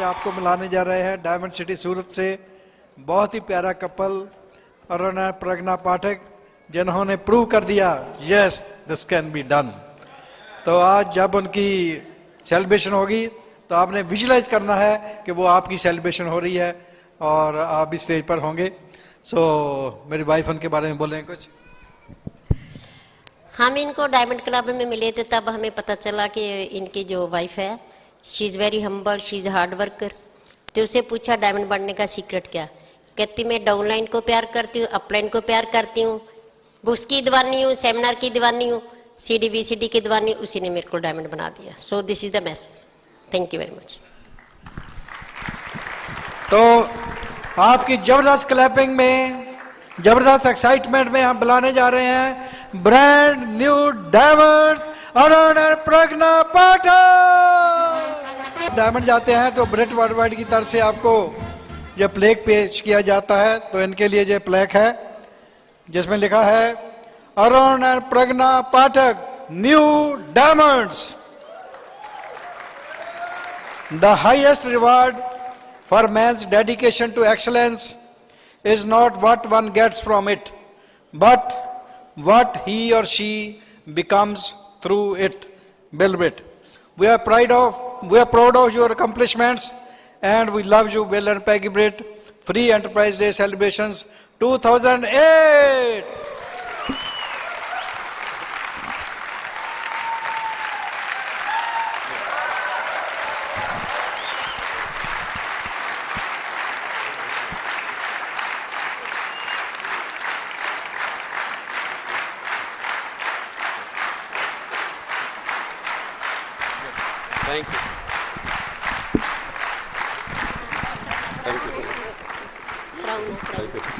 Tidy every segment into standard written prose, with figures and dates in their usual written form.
आपको मिलाने जा रहे हैं डायमंड सिटी सूरत से बहुत ही प्यारा कपल अरुण और प्रज्ञा पाठक, जिन्होंने प्रूव कर दिया yes this can be done. तो आज जब उनकी सेलिब्रेशन होगी तो आपने विजुलाइज करना है कि वो आपकी सेलिब्रेशन हो रही है और आप भी स्टेज पर होंगे। सो मेरी वाइफ उनके बारे में बोलें कुछ। हम इनको डायमंड क्लब में मिले थे, तब हमें पता चला कि इनकी जो वाइफ है she is very humble, she is hard worker. तो उसे पूछा डायमंड बनने का सीक्रेट क्या? कहती मैं डाउनलाइन को प्यार करती हूँ, अपलाइन को प्यार करती हूँ, बुक्स की दीवानी हूँ, सेमिनार की दीवानी हूँ, CD VCD की दीवानी। उसी ने मेरे को डायमंड बना दिया। So this is the message. Thank you very much. तो आपकी जबरदस्त क्लैपिंग में, जबरदस्त एक्साइटमेंट में हम बुलाने जा रहे हैं ब्रांड न्यू डायमंड्स अरुण और प्रज्ञा पाठक। डायमंड जाते हैं तो ब्रिट वर्ल्डवाइड की तरफ से आपको यह प्लेक पेश किया जाता है। तो इनके लिए यह प्लेक है जिसमें लिखा है अरुण और Pragya Pathak new diamonds. The highest reward for man's dedication to excellence is not what one gets from it, but what he or she becomes through it. Bill Britt. We are proud of your accomplishments, and we love you, Bill and Peggy Britt. Free Enterprise Day celebrations 2008. Thank you. Thank you. Thank you.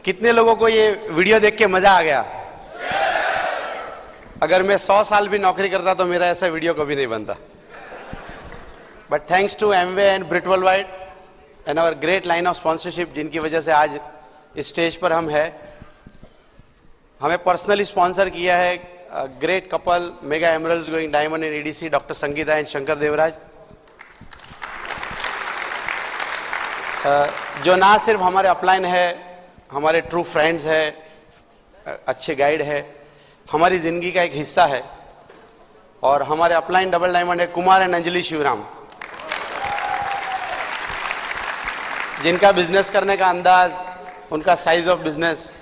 कितने लोगों को ये video देख के मजा आ गया? अगर मैं 100 साल भी नौकरी करता तो मेरा ऐसा वीडियो कभी नहीं बनता। But thanks to Amway and ब्रिट worldwide and our great line of sponsorship, जिनकी वजह से आज इस स्टेज पर हम हैं। हमें पर्सनली स्पॉन्सर किया है great couple mega emeralds going diamond in EDC, doctor Sangeeta and Shankar Devraj, जो ना सिर्फ हमारे अपलाइन है, हमारे ट्रू फ्रेंड्स है, अच्छे गाइड है, हमारी जिंदगी का एक हिस्सा है। और हमारे अपलाइन डबल डायमंड है कुमार एंड अंजलि शिवराम, जिनका बिजनेस करने का अंदाज, उनका साइज ऑफ बिजनेस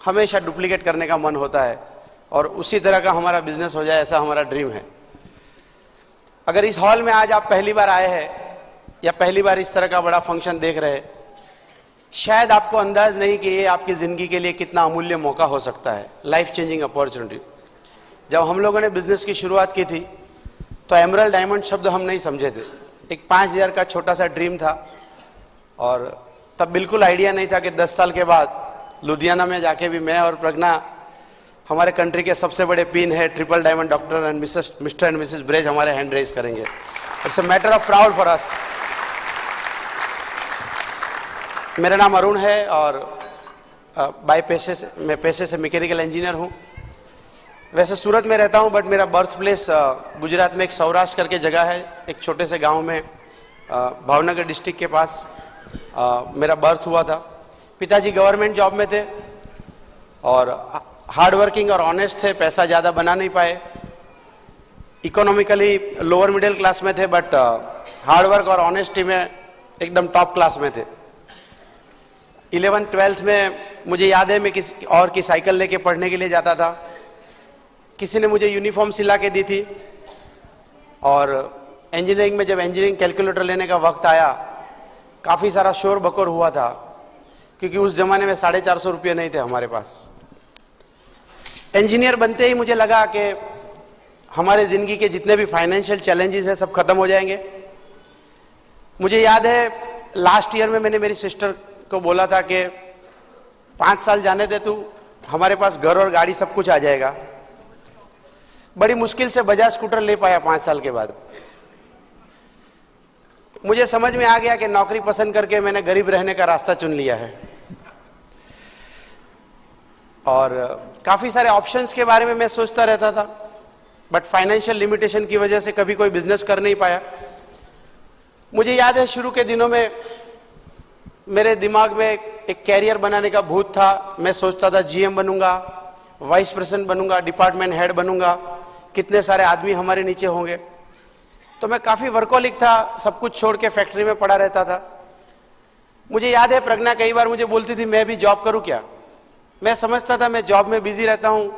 हमेशा डुप्लीकेट करने का मन होता है और उसी तरह का हमारा बिजनेस हो जाए, ऐसा हमारा ड्रीम है। अगर इस हॉल में आज आप पहली बार आए हैं या पहली बार इस तरह का बड़ा फंक्शन देख रहे हैं, शायद आपको अंदाज नहीं कि ये आपकी जिंदगी के लिए कितना अमूल्य मौका हो सकता है, लाइफ चेंजिंग अपॉर्चुनिटी। जब हम लोगों ने बिजनेस की शुरुआत की थी तो एमरल्ड डायमंड शब्द हम नहीं समझे थे। एक 5000 का छोटा सा ड्रीम था और तब बिल्कुल आइडिया नहीं था कि 10 साल के बाद लुधियाना में जाके भी मैं और प्रज्ञा, हमारे कंट्री के सबसे बड़े पिन है triple diamond doctor and mister and Mrs ब्रेज, हमारे हैंड रेज करेंगे। It's a matter of proud for us. मेरा नाम अरुण है और मैं पेशे से मैकेनिकल इंजीनियर हूँ। वैसे सूरत में रहता हूँ, बट मेरा बर्थ प्लेस गुजरात में एक सौराष्ट्र करके जगह है, एक छोटे से गांव में, भावनगर डिस्ट्रिक्ट के पास मेरा बर्थ हुआ था। पिताजी गवर्नमेंट जॉब में थे और हार्ड वर्किंग और ऑनेस्ट थे, पैसा ज़्यादा बना नहीं पाए। इकोनॉमिकली लोअर मिडिल क्लास में थे, बट हार्ड वर्क और ऑनेस्टी में एकदम टॉप क्लास में थे। 11th-12th में मुझे याद है मैं किसी और की साइकिल लेके पढ़ने के लिए जाता था। किसी ने मुझे यूनिफॉर्म सिला के दी थी और इंजीनियरिंग में जब इंजीनियरिंग कैलकुलेटर लेने का वक्त आया, काफ़ी सारा शोर बकोर हुआ था, क्योंकि उस जमाने में 450 रुपये नहीं थे हमारे पास। इंजीनियर बनते ही मुझे लगा कि हमारे ज़िंदगी के जितने भी फाइनेंशियल चैलेंजेस हैं सब खत्म हो जाएंगे। मुझे याद है लास्ट ईयर में मैंने मेरी सिस्टर को बोला था कि 5 साल जाने दे तू, हमारे पास घर और गाड़ी सब कुछ आ जाएगा। बड़ी मुश्किल से बजाज स्कूटर ले पाया 5 साल के बाद। मुझे समझ में आ गया कि नौकरी पसंद करके मैंने गरीब रहने का रास्ता चुन लिया है। और काफी सारे ऑप्शंस के बारे में मैं सोचता रहता था, बट फाइनेंशियल लिमिटेशन की वजह से कभी कोई बिजनेस कर नहीं पाया। मुझे याद है शुरू के दिनों में मेरे दिमाग में एक कैरियर बनाने का भूत था। मैं सोचता था जीएम बनूंगा, वाइस प्रेसिडेंट बनूंगा, डिपार्टमेंट हेड बनूंगा, कितने सारे आदमी हमारे नीचे होंगे। तो मैं काफी वर्कोलिक था, सब कुछ छोड़ के फैक्ट्री में पड़ा रहता था। मुझे याद है प्रज्ञा कई बार मुझे बोलती थी मैं भी जॉब करूं क्या। मैं समझता था मैं जॉब में बिजी रहता हूं,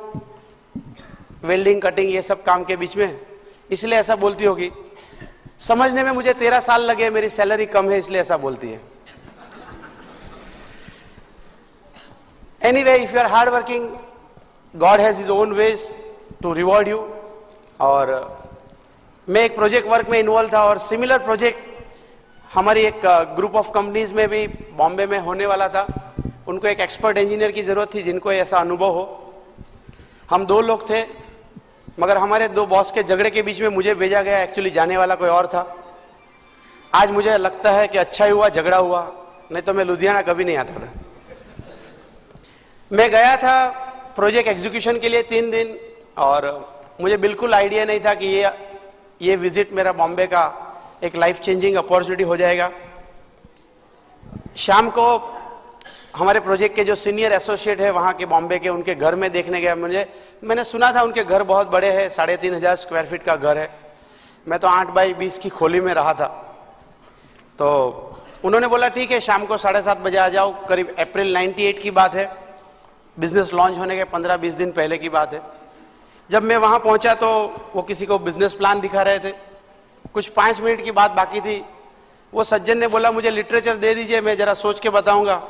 वेल्डिंग कटिंग ये सब काम के बीच में, इसलिए ऐसा बोलती होगी। समझने में मुझे 13 साल लगे, मेरी सैलरी कम है इसलिए ऐसा बोलती है। Anyway, if you are hard working, God has his own ways to reward you. और मैं एक प्रोजेक्ट वर्क में इन्वॉल्व था और सिमिलर प्रोजेक्ट हमारी एक ग्रुप ऑफ कंपनीज में भी बॉम्बे में होने वाला था। उनको एक एक्सपर्ट इंजीनियर की जरूरत थी जिनको ऐसा अनुभव हो। हम 2 लोग थे, मगर हमारे 2 बॉस के झगड़े के बीच में मुझे भेजा गया। एक्चुअली जाने वाला कोई और था। आज मुझे लगता है कि अच्छा ही हुआ झगड़ा हुआ, नहीं तो मैं लुधियाना कभी नहीं आता था। मैं गया था प्रोजेक्ट एग्जीक्यूशन के लिए 3 दिन, और मुझे बिल्कुल आइडिया नहीं था कि ये विजिट मेरा बॉम्बे का एक लाइफ चेंजिंग अपॉर्चुनिटी हो जाएगा। शाम को हमारे प्रोजेक्ट के जो सीनियर एसोसिएट है वहाँ के बॉम्बे के, उनके घर में देखने गया। मैंने सुना था उनके घर बहुत बड़े हैं, 3500 स्क्वायर फीट का घर है। मैं तो 8 बाई 20 की खोली में रहा था। तो उन्होंने बोला ठीक है शाम को 7:30 बजे आ जाओ। करीब अप्रैल 98 की बात है, बिजनेस लॉन्च होने के 15-20 दिन पहले की बात है। जब मैं वहाँ पहुँचा तो वो किसी को बिजनेस प्लान दिखा रहे थे। कुछ 5 मिनट की बात बाकी थी। वो सज्जन ने बोला मुझे लिटरेचर दे दीजिए, मैं जरा सोच के बताऊंगा।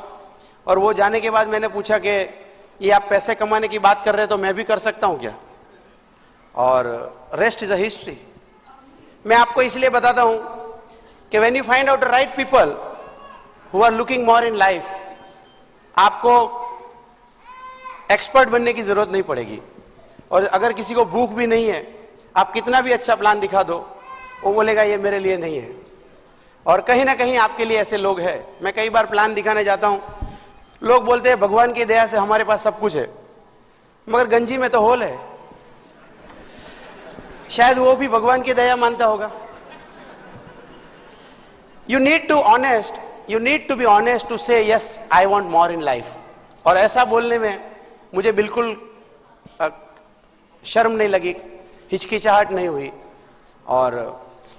और वो जाने के बाद मैंने पूछा कि ये आप पैसे कमाने की बात कर रहे हैं तो मैं भी कर सकता हूं क्या। और रेस्ट इज अ हिस्ट्री। मैं आपको इसलिए बताता हूं कि when you find out the right people who are looking more in life, आपको एक्सपर्ट बनने की जरूरत नहीं पड़ेगी। और अगर किसी को भूख भी नहीं है, आप कितना भी अच्छा प्लान दिखा दो, वो बोलेगा ये मेरे लिए नहीं है। और कहीं ना कहीं आपके लिए ऐसे लोग हैं। मैं कई बार प्लान दिखाने जाता हूं, लोग बोलते हैं भगवान की दया से हमारे पास सब कुछ है, मगर गंजी में तो होल है। शायद वो भी भगवान की दया मानता होगा। You need to be honest to say yes I want more in life. और ऐसा बोलने में मुझे बिल्कुल शर्म नहीं लगी, हिचकिचाहट नहीं हुई। और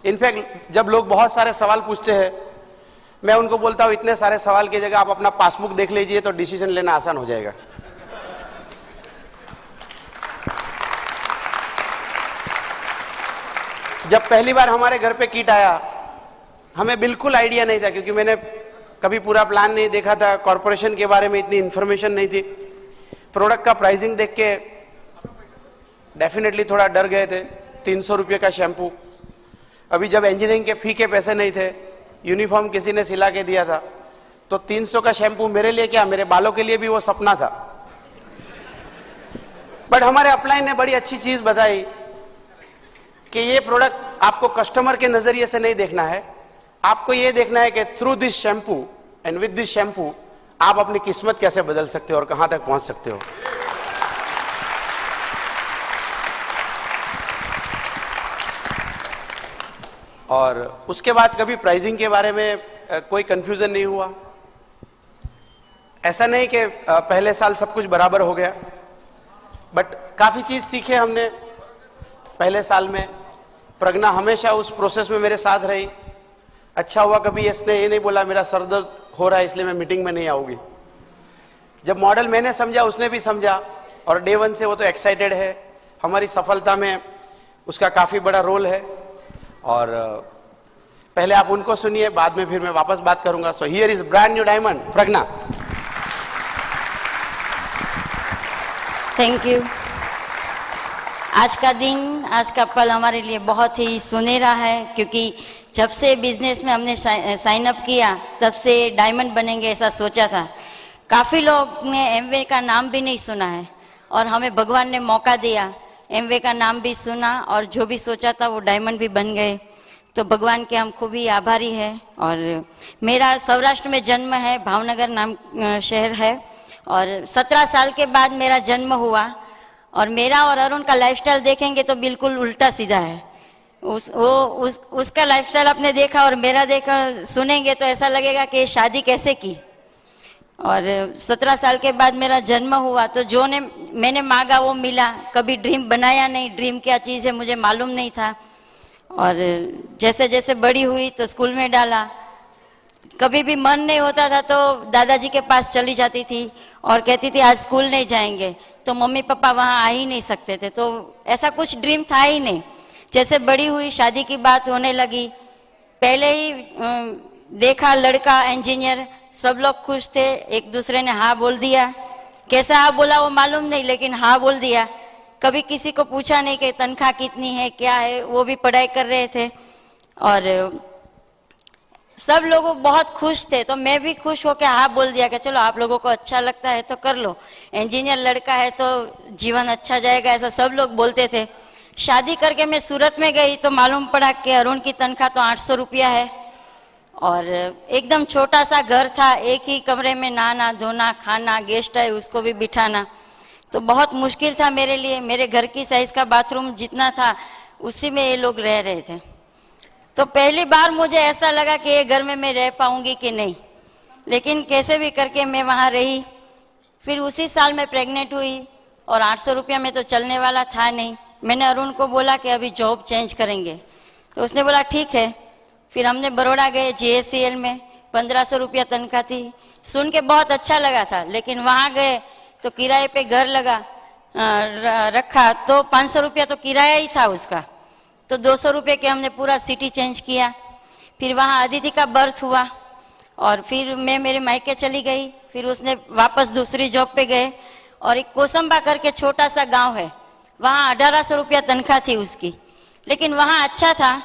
इनफैक्ट जब लोग बहुत सारे सवाल पूछते हैं, मैं उनको बोलता हूं इतने सारे सवाल की जगह आप अपना पासबुक देख लीजिए तो डिसीजन लेना आसान हो जाएगा। जब पहली बार हमारे घर पे किट आया, हमें बिल्कुल आइडिया नहीं था, क्योंकि मैंने कभी पूरा प्लान नहीं देखा था। कॉर्पोरेशन के बारे में इतनी इंफॉर्मेशन नहीं थी। प्रोडक्ट का प्राइसिंग देख के डेफिनेटली थोड़ा डर गए थे। 300 रुपये का शैम्पू। अभी जब इंजीनियरिंग के फी के पैसे नहीं थे, यूनिफॉर्म किसी ने सिला के दिया था, तो 300 का शैम्पू मेरे लिए क्या, मेरे बालों के लिए भी वो सपना था। बट हमारे अपलाइन ने बड़ी अच्छी चीज बताई कि ये प्रोडक्ट आपको कस्टमर के नजरिए से नहीं देखना है, आपको ये देखना है कि through this shampoo and with this shampoo आप अपनी किस्मत कैसे बदल सकते हो और कहां तक पहुंच सकते हो। और उसके बाद कभी प्राइसिंग के बारे में कोई कंफ्यूजन नहीं हुआ। ऐसा नहीं कि पहले साल सब कुछ बराबर हो गया, बट काफी चीज सीखे हमने पहले साल में। प्रज्ञा हमेशा उस प्रोसेस में मेरे साथ रही। अच्छा हुआ कभी इसने ये नहीं बोला मेरा सर दर्द हो रहा है इसलिए मैं मीटिंग में नहीं आऊंगी। जब मॉडल मैंने समझा उसने भी समझा, और डे 1 से वो तो एक्साइटेड है। हमारी सफलता में उसका काफी बड़ा रोल है। और पहले आप उनको सुनिए, बाद में फिर मैं वापस बात करूंगा। So here is brand new diamond, Pragya. Thank you. आज का दिन, आज का पल हमारे लिए बहुत ही सुनहरा है, क्योंकि जब से बिजनेस में हमने साइन अप किया तब से डायमंड बनेंगे ऐसा सोचा था। काफ़ी लोग ने एमवे का नाम भी नहीं सुना है और हमें भगवान ने मौका दिया, एमवे का नाम भी सुना और जो भी सोचा था वो डायमंड भी बन गए। तो भगवान के हम खूब ही आभारी है। और मेरा सौराष्ट्र में जन्म है, भावनगर नाम शहर है, और 17 साल के बाद मेरा जन्म हुआ। और मेरा और अरुण का लाइफस्टाइल देखेंगे तो बिल्कुल उल्टा सीधा है। उसका लाइफस्टाइल आपने देखा और मेरा देखा, सुनेंगे तो ऐसा लगेगा कि शादी कैसे की। और 17 साल के बाद मेरा जन्म हुआ तो जो मैंने मांगा वो मिला। कभी ड्रीम बनाया नहीं, ड्रीम क्या चीज़ है मुझे मालूम नहीं था। और जैसे जैसे बड़ी हुई तो स्कूल में डाला। कभी भी मन नहीं होता था तो दादाजी के पास चली जाती थी और कहती थी आज स्कूल नहीं जाएंगे, तो मम्मी पापा वहाँ आ ही नहीं सकते थे। तो ऐसा कुछ ड्रीम था ही नहीं। जैसे बड़ी हुई, शादी की बात होने लगी, पहले ही देखा लड़का इंजीनियर, सब लोग खुश थे, एक दूसरे ने हाँ बोल दिया। कैसा हाँ बोला वो मालूम नहीं, लेकिन हाँ बोल दिया। कभी किसी को पूछा नहीं कि तनख्वाह कितनी है क्या है, वो भी पढ़ाई कर रहे थे और सब लोग बहुत खुश थे। तो मैं भी खुश होकर हाँ बोल दिया कि चलो आप लोगों को अच्छा लगता है तो कर लो, इंजीनियर लड़का है तो जीवन अच्छा जाएगा, ऐसा सब लोग बोलते थे। शादी करके मैं सूरत में गई तो मालूम पड़ा कि अरुण की तनख्वाह तो 800 रुपया है और एकदम छोटा सा घर था, एक ही कमरे में नहाना धोना खाना, गेस्ट आए उसको भी बिठाना, तो बहुत मुश्किल था मेरे लिए। मेरे घर की साइज का बाथरूम जितना था उसी में ये लोग रह रहे थे। तो पहली बार मुझे ऐसा लगा कि ये घर में मैं रह पाऊंगी कि नहीं, लेकिन कैसे भी करके मैं वहाँ रही। फिर उसी साल मैं प्रेग्नेंट हुई और 800 रुपया में तो चलने वाला था नहीं। मैंने अरुण को बोला कि अभी जॉब चेंज करेंगे, तो उसने बोला ठीक है। फिर हमने बड़ौदा गए, JSCL में 1500 रुपया तनख्वाह थी। सुन के बहुत अच्छा लगा था, लेकिन वहाँ गए तो किराए पे घर रखा तो 500 रुपया तो किराया ही था उसका। तो 200 रुपये के हमने पूरा सिटी चेंज किया। फिर वहाँ अदिति का बर्थ हुआ और फिर मैं मेरे मायके चली गई। फिर उसने वापस दूसरी जॉब पे गए और एक कोसंबा करके छोटा सा गांव है, वहाँ 1800 रुपया तनख्वाह थी उसकी। लेकिन वहाँ अच्छा था,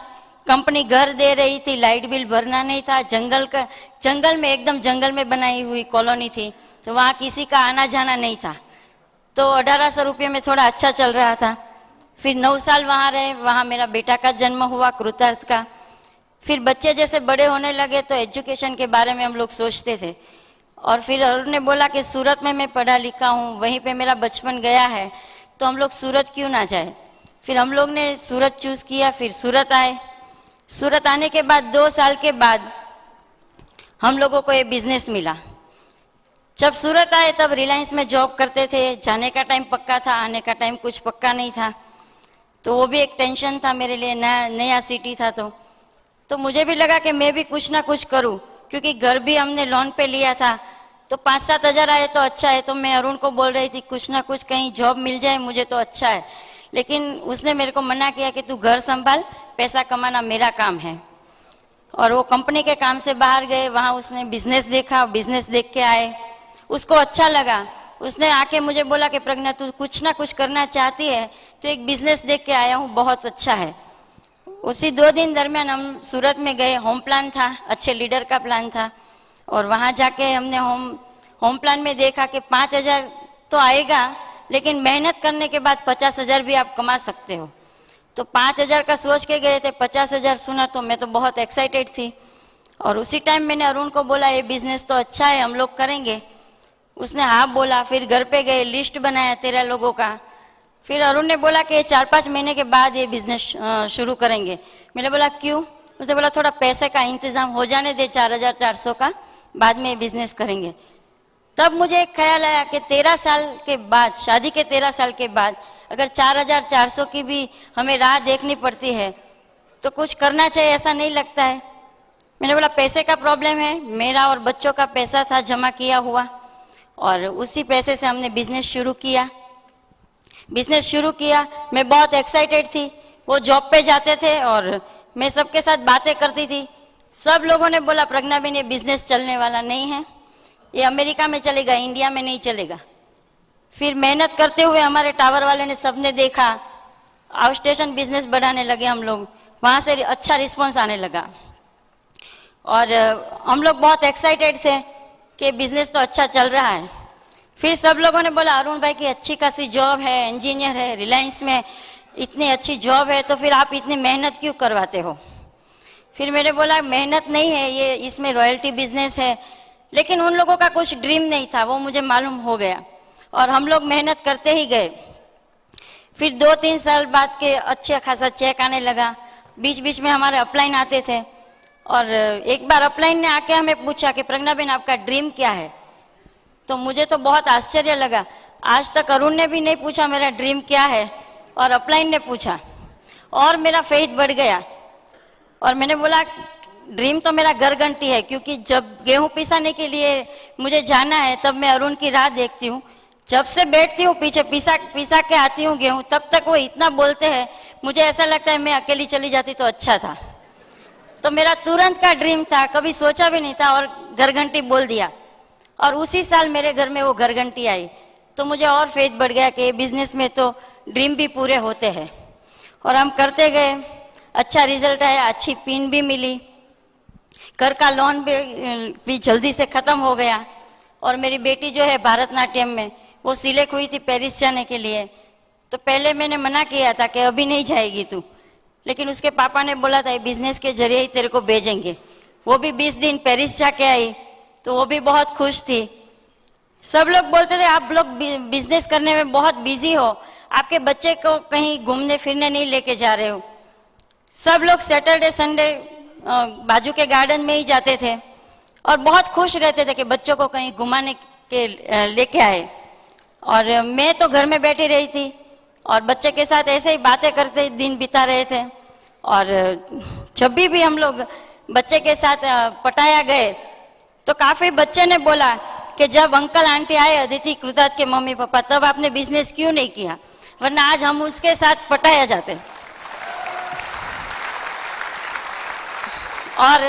कंपनी घर दे रही थी, लाइट बिल भरना नहीं था, जंगल में एकदम जंगल में बनाई हुई कॉलोनी थी, तो वहाँ किसी का आना जाना नहीं था। तो 1800 रुपये में थोड़ा अच्छा चल रहा था। फिर 9 साल वहाँ रहे, वहाँ मेरा बेटा का जन्म हुआ कृतार्थ का। फिर बच्चे जैसे बड़े होने लगे तो एजुकेशन के बारे में हम लोग सोचते थे। और फिर अरुण ने बोला कि सूरत में मैं पढ़ा लिखा हूँ, वहीं पे मेरा बचपन गया है, तो हम लोग सूरत क्यों ना जाए। फिर हम लोग ने सूरत चूज़ किया, फिर सूरत आए। सूरत आने के बाद 2 साल के बाद हम लोगों को ये बिजनेस मिला। जब सूरत आए तब रिलायंस में जॉब करते थे, जाने का टाइम पक्का था, आने का टाइम कुछ पक्का नहीं था। तो वो भी एक टेंशन था मेरे लिए, नया सिटी था। तो मुझे भी लगा कि मैं भी कुछ ना कुछ करूं, क्योंकि घर भी हमने लोन पे लिया था। तो 5-7 हज़ार आए तो अच्छा है। तो मैं अरुण को बोल रही थी कुछ ना कुछ कहीं जॉब मिल जाए मुझे तो अच्छा है, लेकिन उसने मेरे को मना किया कि तू घर संभाल, पैसा कमाना मेरा काम है। और वो कंपनी के काम से बाहर गए, वहाँ उसने बिजनेस देखा, बिजनेस देख के आए, उसको अच्छा लगा। उसने आके मुझे बोला कि प्रज्ञा तू कुछ ना कुछ करना चाहती है तो एक बिजनेस देख के आया हूँ, बहुत अच्छा है। उसी 2 दिन दरमियान हम सूरत में गए, होम प्लान था, अच्छे लीडर का प्लान था। और वहाँ जाके हमने होम प्लान में देखा कि 5,000 तो आएगा, लेकिन मेहनत करने के बाद 50,000 भी आप कमा सकते हो। तो 5,000 का सोच के गए थे, 50,000 सुना तो मैं तो बहुत एक्साइटेड थी। और उसी टाइम मैंने अरुण को बोला ये बिजनेस तो अच्छा है, हम लोग करेंगे। उसने हाँ बोला। फिर घर पे गए, लिस्ट बनाया 13 लोगों का। फिर अरुण ने बोला कि 4-5 महीने के बाद ये बिजनेस शुरू करेंगे। मैंने बोला क्यों? उसने बोला थोड़ा पैसे का इंतजाम हो जाने दे, 4,400 का, बाद में ये बिजनेस करेंगे। तब मुझे एक ख्याल आया कि 13 साल के बाद, शादी के 13 साल के बाद अगर 4,400 की भी हमें राह देखनी पड़ती है तो कुछ करना चाहिए, ऐसा नहीं लगता है? मैंने बोला पैसे का प्रॉब्लम है, मेरा और बच्चों का पैसा था जमा किया हुआ, और उसी पैसे से हमने बिजनेस शुरू किया। मैं बहुत एक्साइटेड थी। वो जॉब पे जाते थे और मैं सबके साथ बातें करती थी। सब लोगों ने बोला प्रज्ञा बेन ये बिजनेस चलने वाला नहीं है, ये अमेरिका में चलेगा, इंडिया में नहीं चलेगा। फिर मेहनत करते हुए हमारे टावर वाले ने सबने देखा, आउट स्टेशन बिजनेस बढ़ाने लगे हम लोग, वहाँ से अच्छा रिस्पॉन्स आने लगा। और हम लोग बहुत एक्साइटेड थे कि बिजनेस तो अच्छा चल रहा है। फिर सब लोगों ने बोला अरुण भाई की अच्छी खासी जॉब है, इंजीनियर है, रिलायंस में इतनी अच्छी जॉब है, तो फिर आप इतनी मेहनत क्यों करवाते हो। फिर मैंने बोला मेहनत नहीं है ये, इसमें रॉयल्टी बिजनेस है। लेकिन उन लोगों का कुछ ड्रीम नहीं था, वो मुझे मालूम हो गया और हम लोग मेहनत करते ही गए। फिर 2-3 साल बाद के अच्छा खासा चेक आने लगा। बीच बीच में हमारे अपलाइन आते थे और एक बार अपलाइन ने आके हमें पूछा कि प्रज्ञा बेन आपका ड्रीम क्या है। तो मुझे तो बहुत आश्चर्य लगा, आज तक अरुण ने भी नहीं पूछा मेरा ड्रीम क्या है और अपलाइन ने पूछा, और मेरा फेथ बढ़ गया। और मैंने बोला ड्रीम तो मेरा घर घंटी है, क्योंकि जब गेहूं पिसाने के लिए मुझे जाना है तब मैं अरुण की राह देखती हूँ। जब से बैठती हूँ पीछे पिसा के आती हूँ गेहूं, तब तक वो इतना बोलते हैं, मुझे ऐसा लगता है मैं अकेली चली जाती तो अच्छा था। तो मेरा तुरंत का ड्रीम था, कभी सोचा भी नहीं था और घर घंटी बोल दिया। और उसी साल मेरे घर में वो घर घंटी आई, तो मुझे और फेथ बढ़ गया कि बिजनेस में तो ड्रीम भी पूरे होते हैं। और हम करते गए, अच्छा रिजल्ट आया, अच्छी पिन भी मिली, घर का लोन भी जल्दी से ख़त्म हो गया। और मेरी बेटी जो है भरतनाट्यम में, वो सिलेक्ट हुई थी पेरिस जाने के लिए। तो पहले मैंने मना किया था कि अभी नहीं जाएगी तू, लेकिन उसके पापा ने बोला था बिजनेस के जरिए ही तेरे को भेजेंगे। वो भी 20 दिन पेरिस जाके आई, तो वो भी बहुत खुश थी। सब लोग बोलते थे आप लोग बिजनेस करने में बहुत बिजी हो, आपके बच्चे को कहीं घूमने फिरने नहीं लेके जा रहे हो। सब लोग सैटरडे संडे बाजू के गार्डन में ही जाते थे और बहुत खुश रहते थे कि बच्चों को कहीं घुमाने के लेके आए। और मैं तो घर में बैठी रही थी और बच्चे के साथ ऐसे ही बातें करते दिन बिता रहे थे। और जब भी हम लोग बच्चे के साथ पटाया गए, तो काफी बच्चे ने बोला कि जब अंकल आंटी आए अदिति कृतार्थ के मम्मी पापा, तब आपने बिजनेस क्यों नहीं किया, वरना आज हम उसके साथ पटाया जाते। और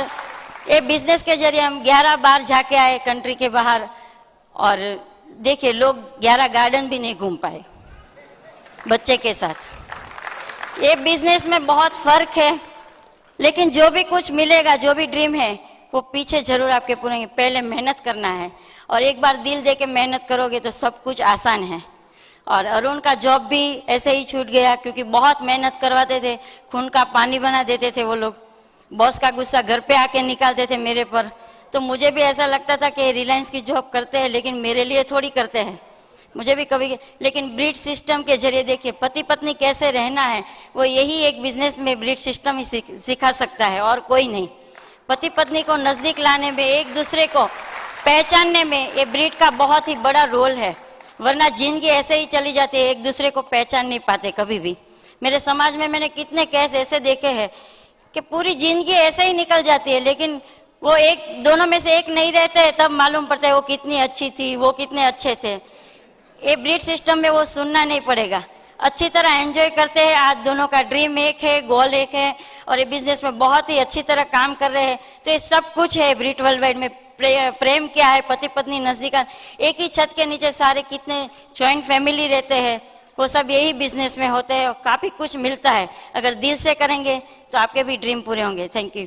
ये बिजनेस के जरिए हम 11 बार जाके आए कंट्री के बाहर, और देखिए लोग 11 गार्डन भी नहीं घूम पाए बच्चे के साथ। ये बिजनेस में बहुत फर्क है, लेकिन जो भी कुछ मिलेगा, जो भी ड्रीम है, वो पीछे जरूर आपके पूरे, पहले मेहनत करना है। और एक बार दिल दे के मेहनत करोगे तो सब कुछ आसान है। और अरुण का जॉब भी ऐसे ही छूट गया, क्योंकि बहुत मेहनत करवाते थे, खून का पानी बना देते थे वो लोग। बॉस का गुस्सा घर पे आके निकालते थे मेरे पर। तो मुझे भी ऐसा लगता था कि रिलायंस की जॉब करते हैं, लेकिन मेरे लिए थोड़ी करते हैं, मुझे भी कभी। लेकिन ब्रीड सिस्टम के जरिए देखिए पति पत्नी कैसे रहना है, वो यही एक बिजनेस में ब्रीड सिस्टम ही सिखा सकता है, और कोई नहीं। पति पत्नी को नजदीक लाने में, एक दूसरे को पहचानने में ये ब्रीड का बहुत ही बड़ा रोल है, वरना जिंदगी ऐसे ही चली जाती है, एक दूसरे को पहचान नहीं पाते कभी भी। मेरे समाज में मैंने कितने केस ऐसे देखे हैं कि पूरी जिंदगी ऐसे ही निकल जाती है, लेकिन वो एक दोनों में से एक नहीं रहते हैं, तब मालूम पड़ता है वो कितनी अच्छी थी, वो कितने अच्छे थे। ये ब्रीड सिस्टम में वो सुनना नहीं पड़ेगा, अच्छी तरह एंजॉय करते हैं। आज दोनों का ड्रीम एक है, गोल एक है, और ये बिजनेस में बहुत ही अच्छी तरह काम कर रहे हैं। तो ये सब कुछ है ब्रीड वर्ल्ड वाइड में। प्रेम क्या है, पति पत्नी नजदीक, एक ही छत के नीचे सारे कितने जॉइंट फैमिली रहते हैं, वो सब यही बिजनेस में होते हैं, और काफी कुछ मिलता है। अगर दिल से करेंगे तो आपके भी ड्रीम पूरे होंगे। Thank you.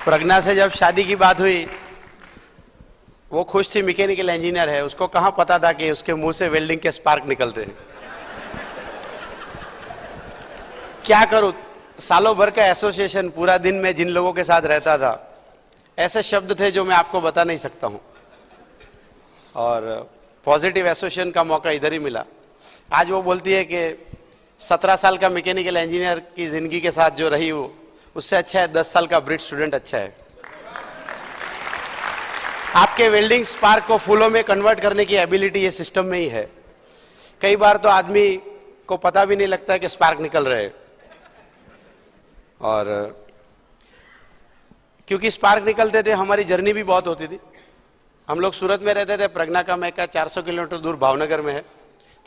प्रज्ञा से जब शादी की बात हुई, वो खुश थी, मैकेनिकल इंजीनियर है, उसको कहाँ पता था कि उसके मुंह से वेल्डिंग के स्पार्क निकलते हैं। क्या करूं, सालों भर का एसोसिएशन, पूरा दिन में जिन लोगों के साथ रहता था, ऐसे शब्द थे जो मैं आपको बता नहीं सकता हूं। और पॉजिटिव एसोसिएशन का मौका इधर ही मिला। आज वो बोलती है कि 17 साल का मैकेनिकल इंजीनियर की जिंदगी के साथ जो रही हो, उससे अच्छा है 10 साल का ब्रिज स्टूडेंट अच्छा है। आपके वेल्डिंग स्पार्क को फूलों में कन्वर्ट करने की एबिलिटी ये सिस्टम में ही है। कई बार तो आदमी को पता भी नहीं लगता है कि स्पार्क निकल रहे हैं। और क्योंकि स्पार्क निकलते थे, हमारी जर्नी भी बहुत होती थी। हम लोग सूरत में रहते थे, प्रज्ञा का मैका 400 किलोमीटर दूर भावनगर में है।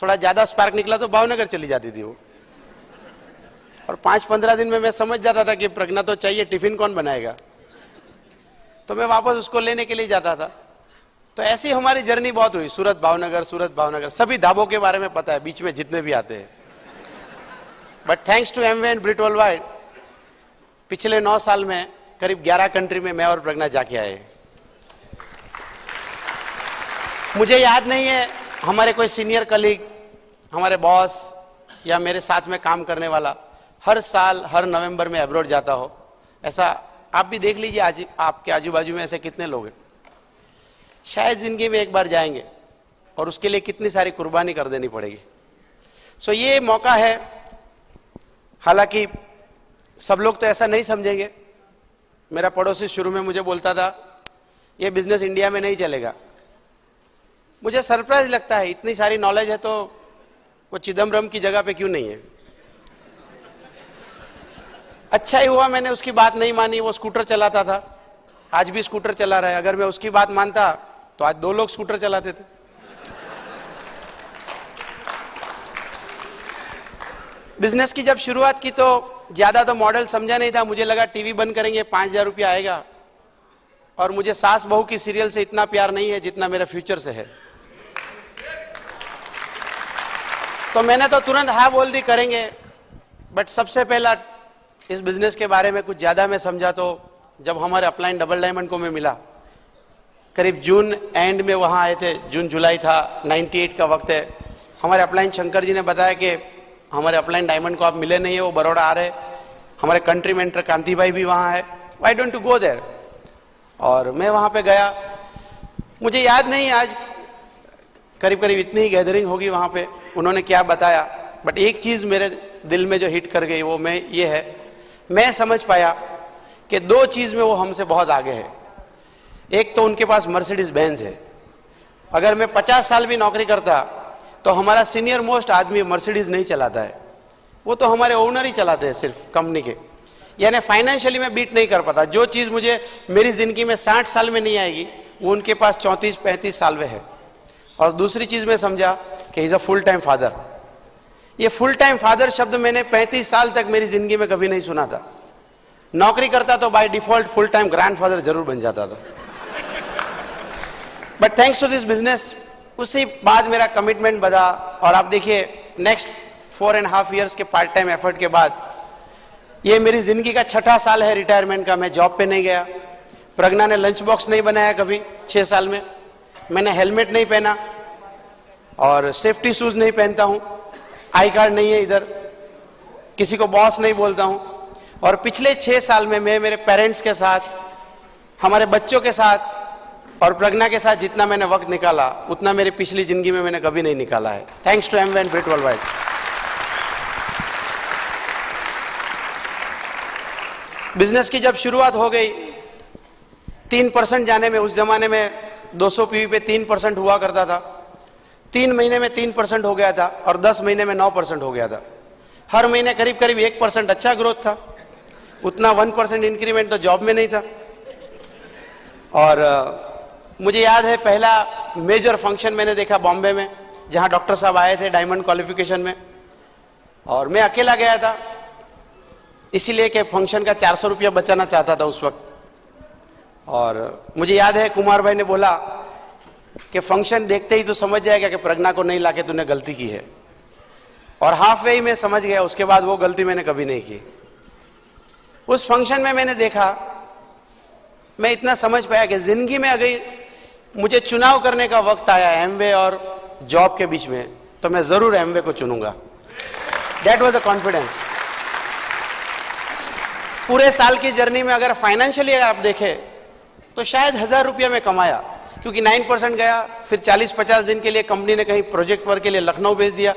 थोड़ा ज्यादा स्पार्क निकला तो भावनगर चली जाती थी वो, और 5-15 दिन में मैं समझ जाता था कि प्रज्ञा तो चाहिए, टिफिन कौन बनाएगा, तो मैं वापस उसको लेने के लिए जाता था। तो ऐसी हमारी जर्नी बहुत हुई, सूरत भावनगर। सभी ढाबों के बारे में पता है बीच में जितने भी आते हैं। But thanks to Amway and Britt worldwide, पिछले 9 साल में करीब 11 कंट्री में मैं और प्रज्ञा जाके आए। मुझे याद नहीं है हमारे कोई सीनियर कलीग, हमारे बॉस या मेरे साथ में काम करने वाला हर साल हर नवंबर में अब्रॉड जाता हो। ऐसा आप भी देख लीजिए, आज आपके आजू बाजू में ऐसे कितने लोग हैं। शायद जिंदगी में एक बार जाएंगे और उसके लिए कितनी सारी कुर्बानी कर देनी पड़ेगी। सो ये मौका है। हालांकि सब लोग तो ऐसा नहीं समझेंगे। मेरा पड़ोसी शुरू में मुझे बोलता था ये बिजनेस इंडिया में नहीं चलेगा। मुझे सरप्राइज लगता है, इतनी सारी नॉलेज है तो वो चिदम्बरम की जगह पे क्यों नहीं है। अच्छा ही हुआ मैंने उसकी बात नहीं मानी। वो स्कूटर चलाता था, आज भी स्कूटर चला रहा है। अगर मैं उसकी बात मानता तो आज 2 लोग स्कूटर चलाते थे। बिजनेस की जब शुरुआत की तो ज्यादा तो मॉडल समझा नहीं था। मुझे लगा टीवी बंद करेंगे 5,000 रुपया आएगा, और मुझे सास बहू की सीरियल से इतना प्यार नहीं है जितना मेरा फ्यूचर से है। तो मैंने तो तुरंत हाँ बोल दी, करेंगे। बट सबसे पहला इस बिजनेस के बारे में कुछ ज्यादा मैं समझा तो जब हमारे अपलाइन डबल डायमंड को मैं मिला, करीब जून एंड में वहां आए थे, जून जुलाई था, 98 का वक्त है। हमारे अपलाइन शंकर जी ने बताया कि हमारे अपलाइन डायमंड को आप मिले नहीं है, वो बड़ौदा आ रहे। हमारे कंट्री मेंटर कांति भाई भी वहां है, why don't you go there. और मैं वहां पे गया। मुझे याद नहीं आज करीब करीब इतनी ही गैदरिंग होगी वहां पे, उन्होंने क्या बताया। बट एक चीज मेरे दिल में जो हिट कर गई वो ये है, मैं समझ पाया कि 2 चीज में वो हमसे बहुत आगे है। एक तो उनके पास मर्सिडीज बेंज है। अगर मैं 50 साल भी नौकरी करता तो हमारा सीनियर मोस्ट आदमी मर्सिडीज नहीं चलाता है, वो तो हमारे ओनर ही चलाते हैं सिर्फ कंपनी के। यानी फाइनेंशियली मैं बीट नहीं कर पाता। जो चीज मुझे मेरी जिंदगी में 60 साल में नहीं आएगी वो उनके पास 34-35 साल में है। और दूसरी चीज मैं समझा कि is a full time father. ये फुल टाइम फादर शब्द मैंने 35 साल तक मेरी जिंदगी में कभी नहीं सुना था। नौकरी करता तो by default full time grandfather जरूर बन जाता था। But thanks to this business उसी बाद मेरा कमिटमेंट बढ़ा। और आप देखिए नेक्स्ट 4.5 years के पार्ट टाइम एफर्ट के बाद ये मेरी जिंदगी का 6ठा साल है रिटायरमेंट का। मैं जॉब पे नहीं गया। प्रज्ञा ने लंच बॉक्स नहीं बनाया कभी 6 साल में। मैंने हेलमेट नहीं पहना और सेफ्टी शूज नहीं पहनता हूं। आई कार्ड नहीं है इधर, किसी को बॉस नहीं बोलता हूं। और पिछले 6 साल में मैं मेरे पेरेंट्स के साथ, हमारे बच्चों के साथ और प्रज्ञा के साथ जितना मैंने वक्त निकाला उतना मेरी पिछली जिंदगी में मैंने कभी नहीं निकाला है। Thanks to Amway and ब्रिट worldwide. Business की जब शुरुआत हो गई 3% जाने में, उस जमाने में 200 पीवी पे 3% हुआ करता था। 3 महीने में 3% हो गया था और 10 महीने में 9% हो गया था। हर महीने करीब करीब 1% अच्छा ग्रोथ था। उतना 1% इंक्रीमेंट तो जॉब में नहीं था। और मुझे याद है पहला मेजर फंक्शन मैंने देखा बॉम्बे में, जहां डॉक्टर साहब आए थे डायमंड क्वालिफिकेशन में, और मैं अकेला गया था इसीलिए कि फंक्शन का 400 रुपया बचाना चाहता था उस वक्त। और मुझे याद है कुमार भाई ने बोला कि फंक्शन देखते ही तो समझ जाएगा कि प्रज्ञा को नहीं लाके तूने गलती की है। और हाफ वे ही मैं समझ गया। उसके बाद वो गलती मैंने कभी नहीं की। उस फंक्शन में मैंने देखा, मैं इतना समझ पाया कि जिंदगी में अगर मुझे चुनाव करने का वक्त आया एमवे और जॉब के बीच में, तो मैं जरूर एमवे को चुनूंगा। That was a confidence. पूरे साल की जर्नी में अगर फाइनेंशियली आप देखें तो शायद 1000 रुपया में कमाया, क्योंकि 9% गया। फिर 40-50 दिन के लिए कंपनी ने कहीं प्रोजेक्ट वर्क के लिए लखनऊ भेज दिया।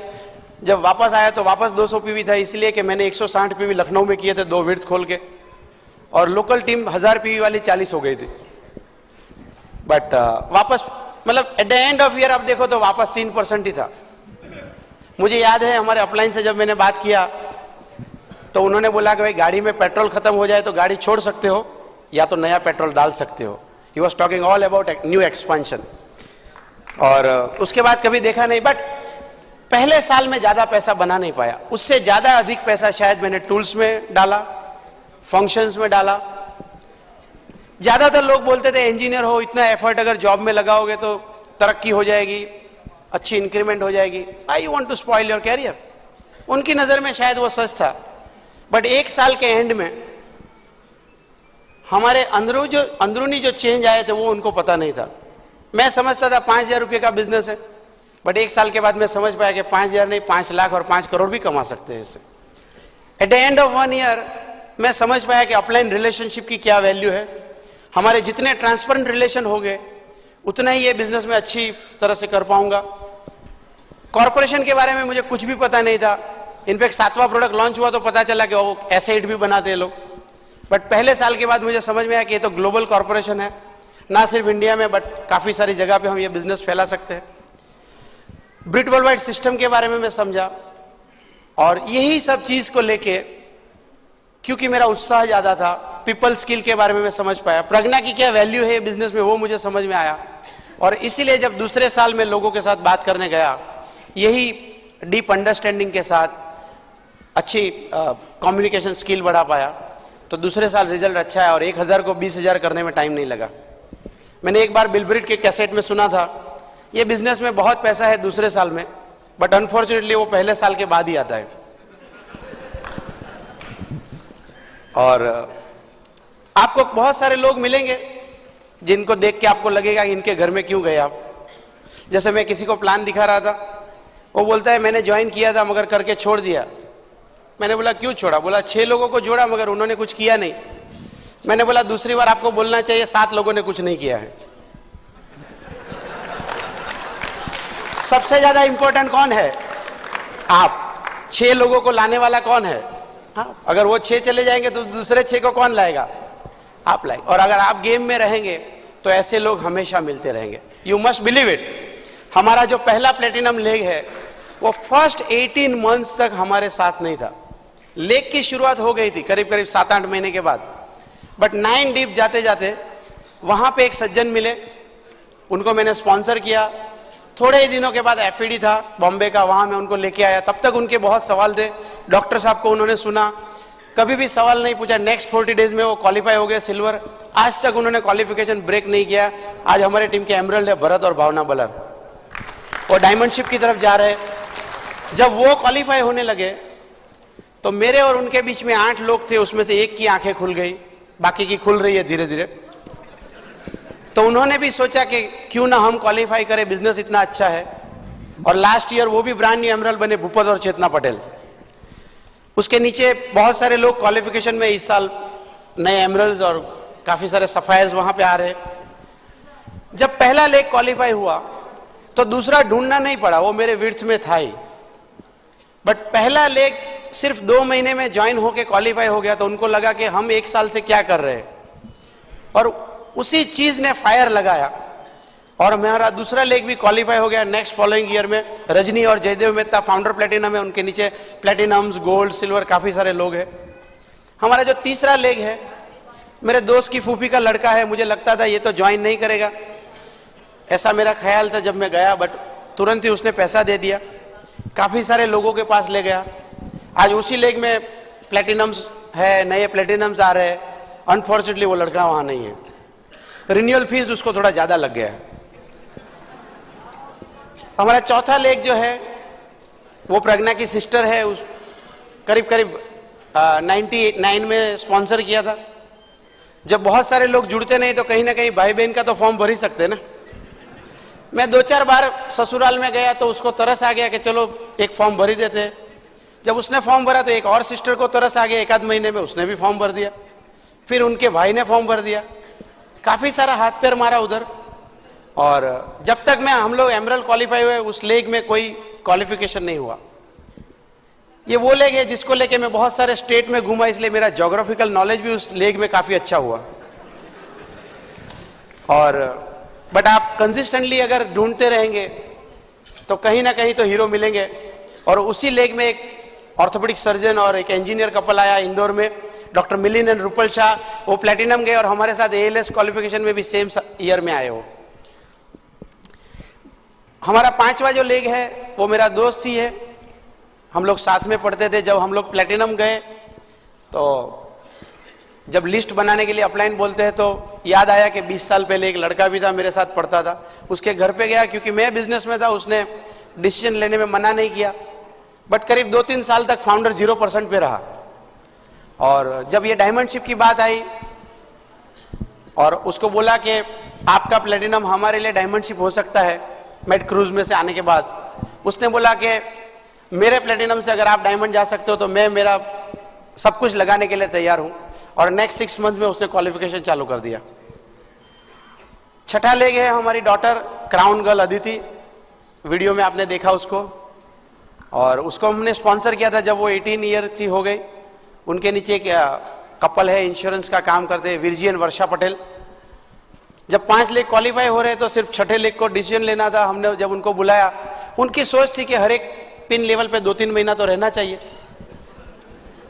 जब वापस आया तो वापस 200 पीवी था, इसलिए कि मैंने 160 पीवी लखनऊ में किए थे 2 विर्थ खोल के, और लोकल टीम 1000 पीवी वाली 40 हो गई थी। बट वापस मतलब at the end of year आप देखो तो वापस 3% ही था। मुझे याद है हमारे अपलाइन से जब मैंने बात किया तो उन्होंने बोला कि भाई गाड़ी में पेट्रोल खत्म हो जाए तो गाड़ी छोड़ सकते हो या तो नया पेट्रोल डाल सकते हो। He was talking all about new expansion. और उसके बाद कभी देखा नहीं। बट पहले साल में ज्यादा पैसा बना नहीं पाया। उससे ज्यादा अधिक पैसा शायद मैंने टूल्स में डाला, फंक्शंस में डाला। ज्यादातर लोग बोलते थे इंजीनियर हो, इतना एफर्ट अगर जॉब में लगाओगे तो तरक्की हो जाएगी, अच्छी इंक्रीमेंट हो जाएगी। I want to spoil your career. उनकी नजर में शायद वो सच था। बट 1 साल के एंड में हमारे अंदरूनी जो चेंज आए थे वो उनको पता नहीं था। मैं समझता था 5,000 रुपये का बिजनेस है, बट 1 साल के बाद मैं समझ पाया कि 5,000 नहीं 5 लाख और 5 करोड़ भी कमा सकते हैं इससे। At the end of 1 year मैं समझ पाया कि अपलाइन रिलेशनशिप की क्या वैल्यू है। हमारे जितने ट्रांसपेरेंट रिलेशन हो गए उतना ही ये बिजनेस में अच्छी तरह से कर पाऊंगा। कॉर्पोरेशन के बारे में मुझे कुछ भी पता नहीं था। इनफैक्ट 7वां प्रोडक्ट लॉन्च हुआ तो पता चला कि वो एसेट भी बनाते हैं लोग। बट पहले साल के बाद मुझे समझ में आया कि ये तो ग्लोबल कॉर्पोरेशन है, ना सिर्फ इंडिया में बट काफी सारी जगह पे हम ये बिजनेस फैला सकते हैं। ब्रिट वर्ल्ड वाइड सिस्टम के बारे में मैं समझा और यही सब चीज को लेके क्योंकि मेरा उत्साह ज्यादा था, पीपल स्किल के बारे में मैं समझ पाया, प्रज्ञा की क्या वैल्यू है बिजनेस में वो मुझे समझ में आया। और इसीलिए जब दूसरे साल में लोगों के साथ बात करने गया, यही डीप अंडरस्टैंडिंग के साथ अच्छी कम्युनिकेशन स्किल बढ़ा पाया, तो दूसरे साल रिजल्ट अच्छा है और 1,000 को 20,000 करने में टाइम नहीं लगा। मैंने एक बार बिलब्रिट के कैसेट में सुना था, ये बिजनेस में बहुत पैसा है दूसरे साल में, बट अनफॉर्चुनेटली वो पहले साल के बाद ही आता है। और आपको बहुत सारे लोग मिलेंगे जिनको देख के आपको लगेगा इनके घर में क्यों गए आप। जैसे मैं किसी को प्लान दिखा रहा था, वो बोलता है मैंने ज्वाइन किया था मगर करके छोड़ दिया। मैंने बोला क्यों छोड़ा? बोला 6 लोगों को जोड़ा मगर उन्होंने कुछ किया नहीं। मैंने बोला दूसरी बार आपको बोलना चाहिए 7 लोगों ने कुछ नहीं किया है। सबसे ज्यादा इंपॉर्टेंट कौन है? आप। 6 लोगों को लाने वाला कौन है? हाँ, अगर वो 6 चले जाएंगे तो दूसरे 6 को कौन लाएगा? आप लाएंगे। और अगर आप गेम में रहेंगे तो ऐसे लोग हमेशा मिलते रहेंगे। You must believe it. हमारा जो पहला प्लेटिनम लेग है वो फर्स्ट 18 मंथ्स तक हमारे साथ नहीं था। लेग की शुरुआत हो गई थी करीब करीब 7-8 महीने के बाद, बट 9 डीप जाते जाते वहां पे एक सज्जन मिले, उनको मैंने स्पॉन्सर किया। थोड़े ही दिनों के बाद एफईडी था बॉम्बे का, वहां मैं उनको लेके आया। तब तक उनके बहुत सवाल थे। डॉक्टर साहब को उन्होंने सुना, कभी भी सवाल नहीं पूछा। नेक्स्ट 40 डेज में वो क्वालिफाई हो गए सिल्वर। आज तक उन्होंने क्वालिफिकेशन ब्रेक नहीं किया। आज हमारे टीम के एमरल्ड है भरत और भावना बलर, वो डायमंडशिप की तरफ जा रहे। जब वो क्वालिफाई होने लगे तो मेरे और उनके बीच में 8 लोग थे, उसमें से एक की आंखें खुल गई, बाकी की खुल रही है धीरे धीरे। तो उन्होंने भी सोचा कि क्यों ना हम क्वालिफाई करें, बिजनेस इतना अच्छा है। और लास्ट ईयर वो भी ब्रांड न्यू एमरल्ड बने, भूपत और चेतना पटेल। उसके नीचे बहुत सारे लोग क्वालिफिकेशन में इस साल नए एमरल्ड्स और काफी सारे सफायर्स वहां पे आ रहे। जब पहला लेग क्वालिफाई हुआ तो दूसरा ढूंढना नहीं पड़ा, वो मेरे विड्थ में था ही। बट पहला लेग सिर्फ 2 महीने में ज्वाइन होके क्वालिफाई हो गया, तो उनको लगा कि हम 1 साल से क्या कर रहे हैं, और उसी चीज ने फायर लगाया और हमारा दूसरा लेग भी क्वालिफाई हो गया। नेक्स्ट फॉलोइंग ईयर में रजनी और जयदेव मेहता फाउंडर प्लेटिनम है, उनके नीचे प्लेटिनम्स, गोल्ड, सिल्वर काफी सारे लोग हैं। हमारा जो तीसरा लेग है, मेरे दोस्त की फूफी का लड़का है। मुझे लगता था ये तो ज्वाइन नहीं करेगा, ऐसा मेरा ख्याल था जब मैं गया, बट तुरंत ही उसने पैसा दे दिया, काफी सारे लोगों के पास ले गया। आज उसी लेग में प्लेटिनम्स है, नए प्लेटिनम्स आ रहे हैं। अनफॉर्चुनेटली वो लड़का वहां नहीं है, रिन्यूअल फीस उसको थोड़ा ज्यादा लग गया है। हमारा चौथा लेग जो है वो प्रज्ञा की सिस्टर है, उस करीब करीब 99 में स्पॉन्सर किया था। जब बहुत सारे लोग जुड़ते नहीं तो कहीं ना कहीं भाई बहन का तो फॉर्म भर ही सकते ना। मैं 2-4 बार ससुराल में गया तो उसको तरस आ गया कि चलो एक फॉर्म भर ही देते हैं। जब उसने फॉर्म भरा तो एक और सिस्टर को तरस आ गया, 1-8 महीने में उसने भी फॉर्म भर दिया। फिर उनके भाई ने फॉर्म भर दिया, काफी सारा हाथ पैर मारा उधर। और जब तक हम लोग एमरल्ड क्वालिफाई हुए, उस लेग में कोई क्वालिफिकेशन नहीं हुआ। ये वो लेग है जिसको लेके मैं बहुत सारे स्टेट में घूमा, इसलिए मेरा ज्योग्राफिकल नॉलेज भी उस लेग में काफी अच्छा हुआ। और बट आप कंसिस्टेंटली अगर ढूंढते रहेंगे तो कहीं ना कहीं तो हीरो मिलेंगे। और उसी लेग में एक ऑर्थोपेडिक सर्जन और एक इंजीनियर कपल आया इंदौर में, डॉक्टर मिलिंद एंड रुपल शाह। वो प्लेटिनम गए और हमारे साथ ALS क्वालिफिकेशन में भी सेम ईयर में आए। हो हमारा 5वां जो लेग है वो मेरा दोस्त ही है, हम लोग साथ में पढ़ते थे। जब हम लोग प्लेटिनम गए तो जब लिस्ट बनाने के लिए अपलाइन बोलते हैं तो याद आया कि 20 साल पहले एक लड़का भी था मेरे साथ पढ़ता था। उसके घर पे गया, क्योंकि मैं बिजनेस में था, उसने डिसीजन लेने में मना नहीं किया। बट करीब 2-3 साल तक फाउंडर 0% पे रहा। और जब ये डायमंडशिप की बात आई और उसको बोला कि आपका प्लेटिनम हमारे लिए डायमंडशिप हो सकता है मेड क्रूज में से आने के बाद। उसने बोला कि मेरे प्लेटिनम से अगर आप डायमंड जा सकते हो तो मैं मेरा सब कुछ लगाने के लिए तैयार हूं। और नेक्स्ट 6 मंथ में उसने क्वालिफिकेशन चालू कर दिया। छठा लेग है हमारी daughter crown girl Aditi, video में आपने देखा उसको, और उसको हमने स्पॉन्सर किया था जब वो 18 ईयर की हो गई। उनके नीचे एक कपल है, इंश्योरेंस का काम करते हैं, विरजियन वर्षा पटेल। जब 5 लेग क्वालिफाई हो रहे तो सिर्फ छठे लेग को डिसीजन लेना था। हमने जब उनको बुलाया, उनकी सोच थी कि हर एक पिन लेवल पे 2-3 महीना तो रहना चाहिए,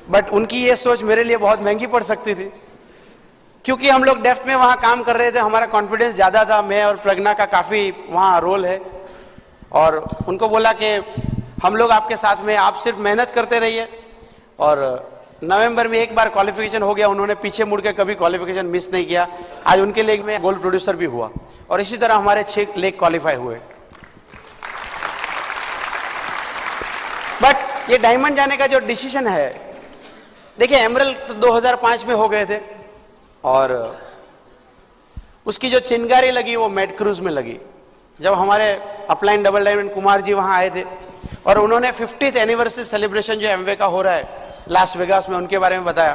बट उनकी ये सोच मेरे लिए बहुत महंगी पड़ सकती थी, क्योंकि हम लोग डेफ्थ में वहां काम कर रहे थे, हमारा कॉन्फिडेंस ज्यादा था, मैं और प्रज्ञा का काफी वहां रोल है। और उनको बोला कि हम लोग आपके साथ में, आप सिर्फ मेहनत करते रहिए। और नवंबर में एक बार क्वालिफिकेशन हो गया, उन्होंने पीछे मुड़ के कभी क्वालिफिकेशन मिस नहीं किया। आज उनके लेग में गोल्ड प्रोड्यूसर भी हुआ, और इसी तरह हमारे 6 लेग क्वालिफाई हुए। बट ये डायमंड जाने का जो डिसीजन है, देखिए एमरल्ड तो 2005 में हो गए थे, और उसकी जो चिंगारी लगी वो मेड क्रूज में लगी। जब हमारे upline double diamond Kumar ji वहां आए थे और उन्होंने 50th एनिवर्सरी सेलिब्रेशन जो एमवे का हो रहा है लास वेगास में, उनके बारे में बताया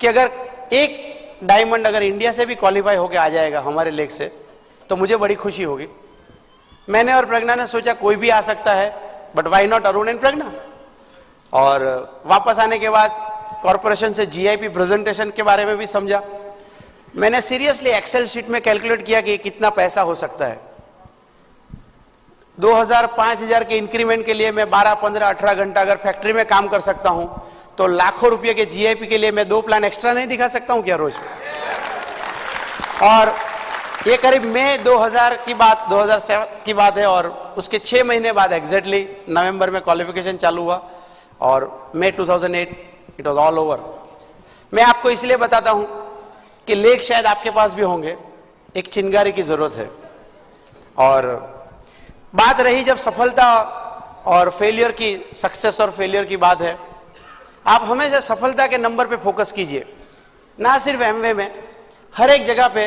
कि अगर एक डायमंड अगर इंडिया से भी क्वालिफाई होके आ जाएगा हमारे लेग से तो मुझे बड़ी खुशी होगी। मैंने और प्रज्ञा ने सोचा कोई भी आ सकता है, but why not Arun and Pragya. और वापस आने के बाद कॉर्पोरेशन से जीआईपी प्रेजेंटेशन के बारे में भी समझा। मैंने सीरियसली एक्सेल शीट में कैलकुलेट किया कि कितना पैसा हो सकता है। 2000-5000 के इंक्रीमेंट के लिए मैं 12, 15, 18 घंटा अगर फैक्ट्री में काम कर सकता हूं तो लाखों रुपए के जीआईपी के लिए मैं 2 प्लान एक्स्ट्रा नहीं दिखा सकता हूं क्या रोज? और ये करीब मई 2000 की बात, 2007 की बात है, और उसके 6 महीने बाद एग्जैक्टली नवंबर में क्वालिफिकेशन चालू हुआ और मई 2008 इट वॉज ऑल ओवर। मैं आपको इसलिए बताता हूं कि लेग शायद आपके पास भी होंगे, एक चिंगारी की जरूरत है। और बात रही जब सफलता और फेलियर की, सक्सेस और फेलियर की बात है, आप हमेशा सफलता के नंबर पे फोकस कीजिए, ना सिर्फ एमवे में, हर एक जगह पे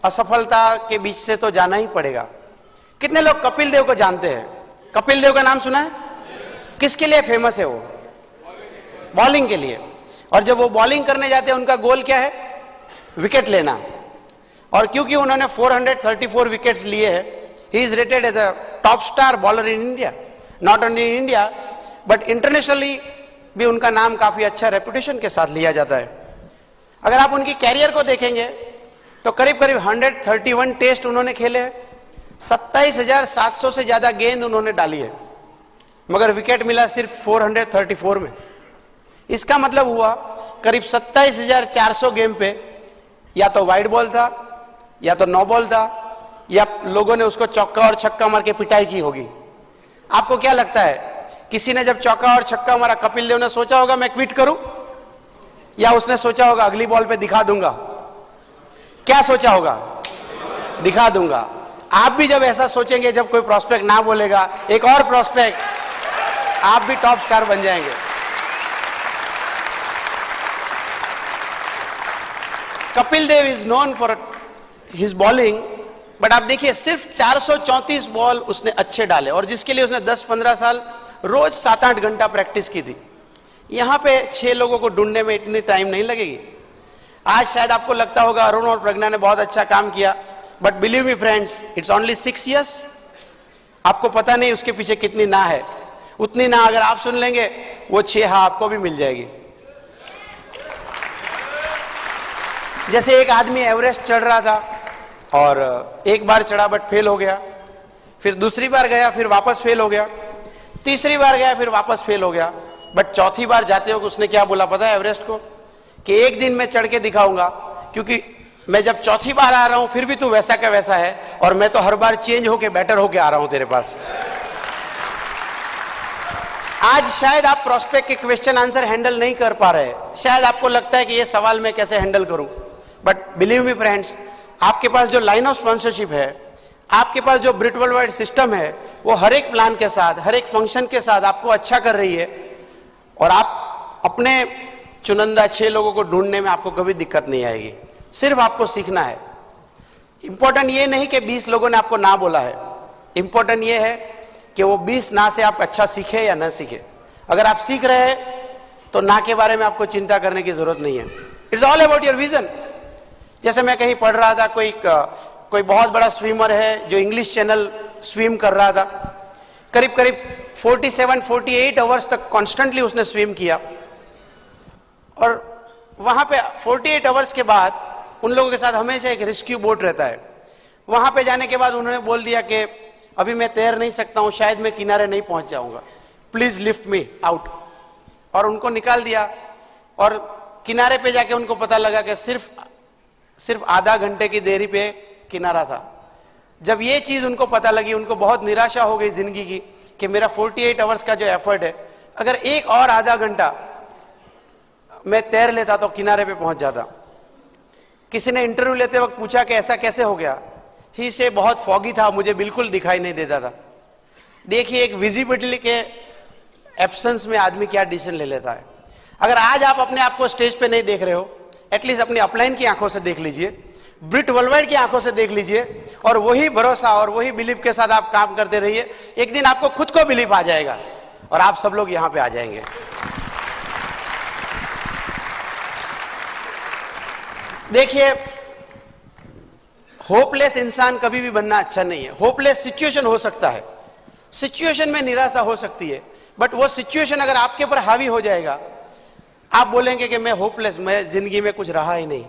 असफलता के बीच से तो जाना ही पड़ेगा। कितने लोग कपिल देव को जानते हैं? कपिल देव का नाम सुना है? किसके लिए फेमस है वो? बॉलिंग के लिए। और जब वो बॉलिंग करने जाते हैं उनका गोल क्या है? विकेट लेना। और क्योंकि उन्होंने 434 विकेट्स लिए हैं, he is rated as a top star bowler in India. Not only in India but internationally भी उनका नाम काफी अच्छा रेपुटेशन के साथ लिया जाता है। अगर आप उनकी कैरियर को देखेंगे तो करीब करीब 131 टेस्ट उन्होंने खेले हैं, 27,700 से ज्यादा गेंद उन्होंने डाली है, मगर विकेट मिला सिर्फ 434 में। इसका मतलब हुआ करीब 27,400 गेम पे या तो वाइड बॉल था, या तो नो बॉल था, या लोगों ने उसको चौका और छक्का मार के पिटाई की होगी। आपको क्या लगता है, किसी ने जब चौका और छक्का मारा, कपिल देव ने सोचा होगा मैं क्विट करूं, या उसने सोचा होगा अगली बॉल पे दिखा दूंगा? क्या सोचा होगा? दिखा दूंगा। आप भी जब ऐसा सोचेंगे, जब कोई प्रोस्पेक्ट ना बोलेगा, एक और प्रोस्पेक्ट, आप भी टॉप स्टार बन जाएंगे। Kapil Dev is known for his bowling, but आप देखिए सिर्फ 434 बॉल उसने अच्छे डाले, और जिसके लिए उसने 10-15 साल रोज 7-8 घंटा प्रैक्टिस की थी। यहां पे 6 लोगों को ढूंढने में इतनी टाइम नहीं लगेगी। आज शायद आपको लगता होगा अरुण और प्रज्ञा ने बहुत अच्छा काम किया, but believe me friends, it's only 6 years। आपको पता नहीं उसके पीछे कितनी ना है। उतनी ना अगर आप सुन लेंगे, वो 6 हाँ आपको भी मिल जाएगी। जैसे एक आदमी एवरेस्ट चढ़ रहा था और एक बार चढ़ा बट फेल हो गया, फिर दूसरी बार गया फिर वापस फेल हो गया, तीसरी बार गया फिर वापस फेल हो गया, बट चौथी बार जाते हो उसने क्या बोला पता है एवरेस्ट को? कि एक दिन मैं चढ़ के दिखाऊंगा, क्योंकि मैं जब चौथी बार आ रहा हूं फिर भी तू वैसा का वैसा है, और मैं तो हर बार चेंज होके बेटर होके आ रहा हूं तेरे पास। आज शायद आप प्रोस्पेक्ट के क्वेश्चन आंसर हैंडल नहीं कर पा रहे, शायद आपको लगता है कि ये सवाल मैं कैसे हैंडल करूं, बट बिलीव मी फ्रेंड्स, आपके पास जो लाइन ऑफ स्पॉन्सरशिप है, आपके पास जो ब्रिट वर्ल्ड वाइड सिस्टम है, वो हर एक प्लान के साथ, हर एक फंक्शन के साथ आपको अच्छा कर रही है, और आप अपने चुनिंदा 6 लोगों को ढूंढने में आपको कभी दिक्कत नहीं आएगी। सिर्फ आपको सीखना है, इंपॉर्टेंट ये नहीं कि 20 लोगों ने आपको ना बोला है, इंपॉर्टेंट ये है कि वो 20 ना से आप अच्छा सीखे या ना सीखे। अगर आप सीख रहे हैं तो ना के बारे में आपको चिंता करने की जरूरत नहीं है। It's all about your vision. जैसे मैं कहीं पढ़ रहा था, कोई बहुत बड़ा स्विमर है जो इंग्लिश चैनल स्विम कर रहा था, करीब करीब 47-48 आवर्स तक कॉन्स्टेंटली उसने स्विम किया, और वहां पे 48 आवर्स के बाद उन लोगों के साथ हमेशा एक रेस्क्यू बोट रहता है। वहां पे जाने के बाद उन्होंने बोल दिया कि अभी मैं तैर नहीं सकता हूं, शायद मैं किनारे नहीं पहुंच जाऊंगा, प्लीज लिफ्ट मी आउट। और उनको निकाल दिया, और किनारे पे जाके उनको पता लगा कि सिर्फ आधा घंटे की देरी पे किनारा था। जब ये चीज उनको पता लगी, उनको बहुत निराशा हो गई जिंदगी की कि मेरा 48 आवर्स का जो एफर्ट है, अगर एक और आधा घंटा मैं तैर लेता तो किनारे पे पहुंच जाता। किसी ने इंटरव्यू लेते वक्त पूछा कि ऐसा कैसे हो गया, ही से बहुत फॉगी था, मुझे बिल्कुल दिखाई नहीं देता था। देखिए, एक विजिबिलिटी के एब्सेंस में आदमी क्या डिसीजन ले लेता है। अगर आज आप अपने आप को स्टेज पे नहीं देख रहे हो, एटलीस्ट अपनी अपलाइन की आंखों से देख लीजिए, ब्रिट वर्ल्डवाइड की आंखों से देख लीजिए, और वही भरोसा और वही बिलीव के साथ आप काम करते रहिए। एक दिन आपको खुद को बिलीव आ जाएगा और आप सब लोग यहां पे आ जाएंगे। देखिए, होपलेस इंसान कभी भी बनना अच्छा नहीं है। होपलेस सिचुएशन हो सकता है, सिचुएशन में निराशा हो सकती है, बट वो सिचुएशन अगर आपके ऊपर हावी हो जाएगा, आप बोलेंगे कि मैं होपलेस, मैं जिंदगी में कुछ रहा ही नहीं।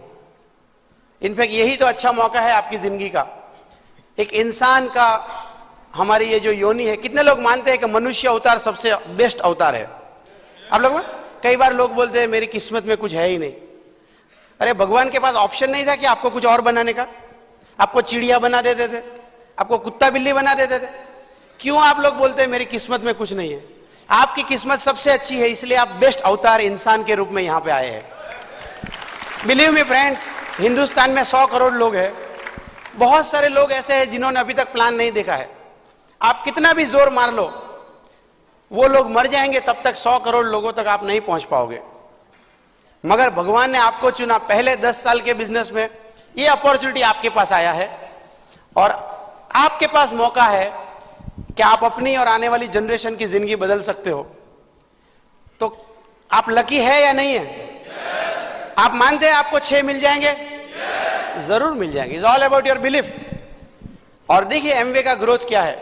इनफैक्ट यही तो अच्छा मौका है आपकी जिंदगी का। एक इंसान का, हमारी ये जो योनि है, कितने लोग मानते हैं कि मनुष्य अवतार सबसे बेस्ट अवतार है? आप लोग में कई बार लोग बोलते हैं मेरी किस्मत में कुछ है ही नहीं। अरे भगवान के पास ऑप्शन नहीं था कि आपको कुछ और बनाने का? आपको चिड़िया बना देते थे, आपको कुत्ता बिल्ली बना देते थे। क्यों आप लोग बोलते हैं मेरी किस्मत में कुछ नहीं है? आपकी किस्मत सबसे अच्छी है, इसलिए आप बेस्ट अवतार इंसान के रूप में यहां पे आए हैं। बिलीव मी फ्रेंड्स, हिंदुस्तान में 100 करोड़ लोग हैं। बहुत सारे लोग ऐसे हैं जिन्होंने अभी तक प्लान नहीं देखा है। आप कितना भी जोर मार लो, वो लोग मर जाएंगे, तब तक 100 करोड़ लोगों तक आप नहीं पहुंच पाओगे। मगर भगवान ने आपको चुना। पहले 10 साल के बिजनेस में ये अपॉर्चुनिटी आपके पास आया है, और आपके पास मौका है कि आप अपनी और आने वाली जनरेशन की जिंदगी बदल सकते हो। तो आप लकी है या नहीं है? आप मानते हैं आपको 6 मिल जाएंगे? जरूर मिल जाएंगे। It's all about your belief. और देखिए एमवे का ग्रोथ क्या है।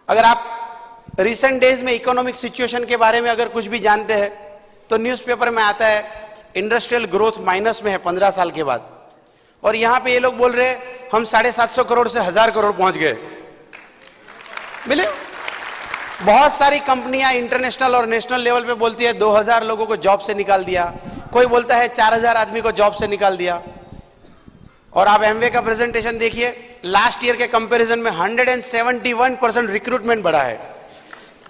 अगर आप रिसेंट डेज में इकोनॉमिक सिचुएशन के बारे में अगर कुछ भी जानते हैं, तो न्यूज़पेपर में आता है इंडस्ट्रियल ग्रोथ माइनस में है 15 साल के बाद। और यहां पे ये लोग बोल रहे हैं हम 750 करोड़ से 1000 करोड़ पहुंच गए। मिले, बहुत सारी कंपनियां इंटरनेशनल और नेशनल लेवल पे बोलती है 2000 लोगों को जॉब से निकाल दिया, कोई बोलता है 4000 आदमी को जॉब से निकाल दिया। और आप एमवे का प्रेजेंटेशन देखिए, लास्ट ईयर के कंपैरिजन में 171% रिक्रूटमेंट बढ़ा है।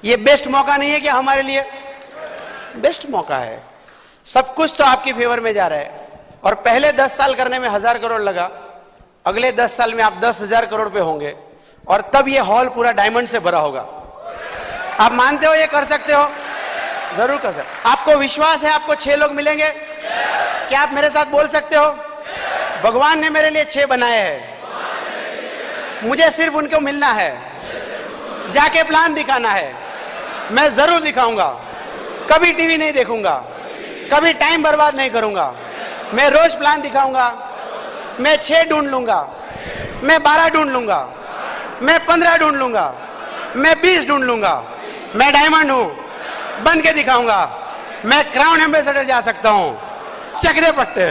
ये बेस्ट मौका नहीं है क्या हमारे लिए? बेस्ट मौका है। सब कुछ तो आपके फेवर में जा रहा है। और पहले 10 साल करने में 1000 करोड़ लगा, अगले 10 साल में आप 10,000 करोड़ पे होंगे, और तब ये हॉल पूरा डायमंड से भरा होगा। आप मानते हो ये कर सकते हो? जरूर कर सकते। आपको विश्वास है आपको 6 लोग मिलेंगे? क्या आप मेरे साथ बोल सकते हो? भगवान ने मेरे लिए 6 बनाए हैं, मुझे सिर्फ उनको मिलना है, जाके प्लान दिखाना है। मैं जरूर दिखाऊंगा, कभी टीवी नहीं देखूंगा, कभी टाइम बर्बाद नहीं करूंगा। मैं रोज प्लान दिखाऊंगा। मैं 6 ढूंढ लूंगा, मैं 12 ढूंढ लूंगा, मैं 15 ढूंढ लूंगा, मैं 20 ढूंढ लूंगा। मैं डायमंड हूं, बन के दिखाऊंगा। मैं क्राउन एम्बेसडर जा सकता हूं। चक दे पट्टे।